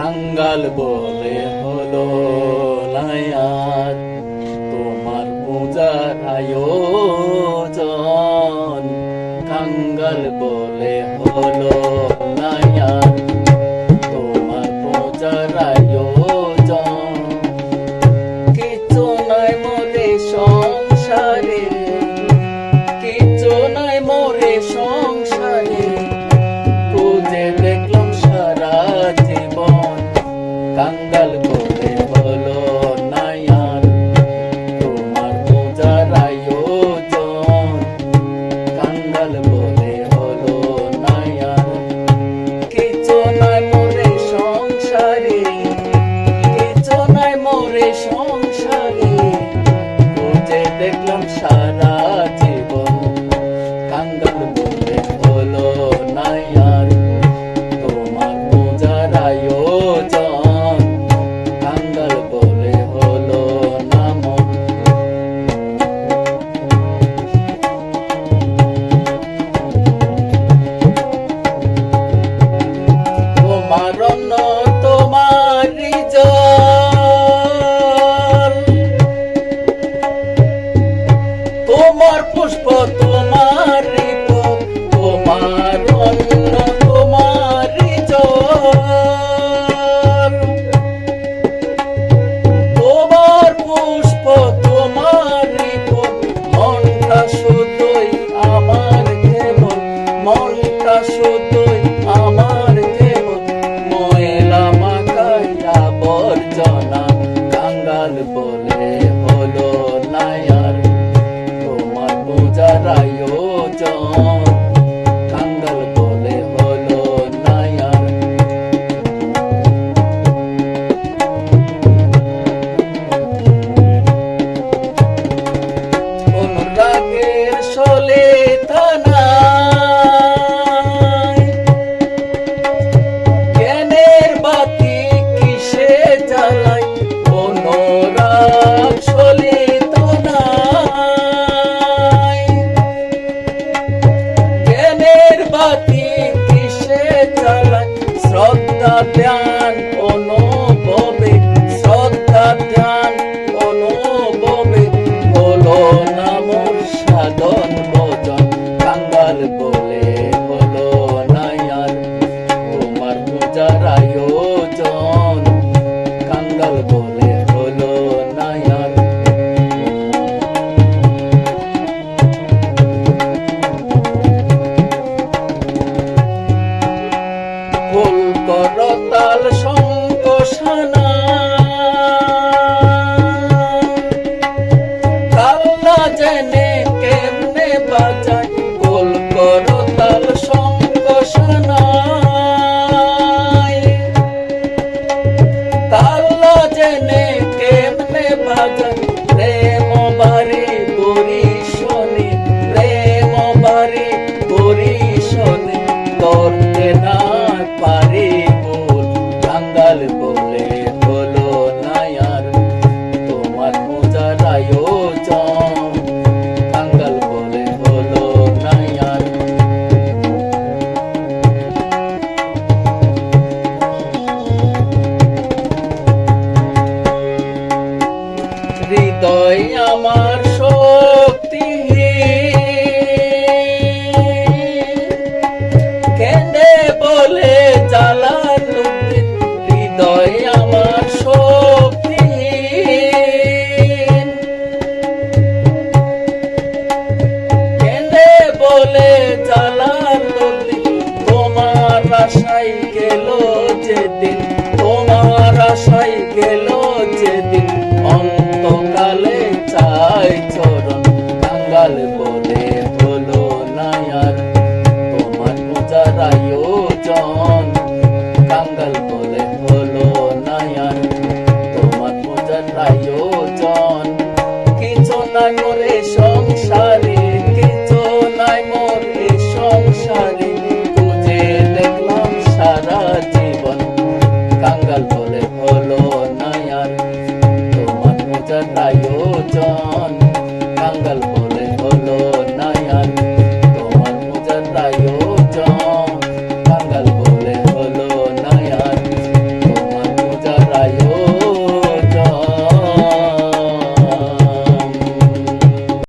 কাঙ্গাল বলে হলো নায়ার তোমার পূজার আয়োজন। কাঙ্গাল বলে হলো নায়ার তোমার পূজার আয়োজন। কিছু নাই মোরে সংসারে, কিছু নাই মোরে সংসারে, খুঁজে দেখলাম সারা জীবন। কাঙ্গাল বলে হলো নায়ার তোমার পূজার আয়োজন। কাঙ্গাল বলে হলো নায়ার কিছু নাই মোরে সংসারে, কিছু নাই মোরে সংসারে, খুঁজে দেখলাম সারা জীবন। কাঙ্গাল বলে হলো নায়ার তোমার পূজার আয়োজন। কাঙ্গাল বলে হলো না মন। তোমার অন্ন তোমারই জল, তোমার পুষ্প তোমারই ফল, তোমার অন্ন তোমারই জল, তোমার পুষ্প তোমারই ফল। মনটা শুধুই আমার কেবল, মনটা শুধুই আমার কেবল, ময়লা মাখায় আবর্জনা। কাঙ্গাল বলে হলো নায়ার তোমার পূজার আয়োজন। কাঙ্গাল বলে হলো নায়ার অনুরাগের শোলে থানায় জ্ঞানের বাতি কিসে জ্বালায়। অনুরাগ শোলে থানায় জ্ঞানের বাতি কিসে জ্বালায়। শ্রদ্ধা ধ্যান অনুভবে, শ্রদ্ধা ধ্যান অনুভবে, হলো না মোর সাধন ভজন। কাঙ্গাল বলে হলো নায়ার তোমার পূজার আয়োজন। কাঙ্গাল বলে হলো নায়ার ফুল করতাল শঙ্খ সানা, তাল না জেনে কেমনে বাজায়। ফুল করতাল শঙ্খ সানা, তাল না জেনে কেমনে বাজায়। প্রেম বাড়ি বরিশনে, প্রেম বাড়ি বরিশনে, ধরতে না পারি ভুল। কাঙ্গাল বলে হলো নায়ার তোমার পূজার আয়োজন। কাঙ্গাল বলে হলো নায়ার হৃদয় আমার শক্তি কেঁদে বলে জ্বালার লুটি। হৃদয় আমার শক্তি কেঁদে বলে জ্বালার লুটি। তোমার আশায় গেল যেদিন, তোমার আশায় গেল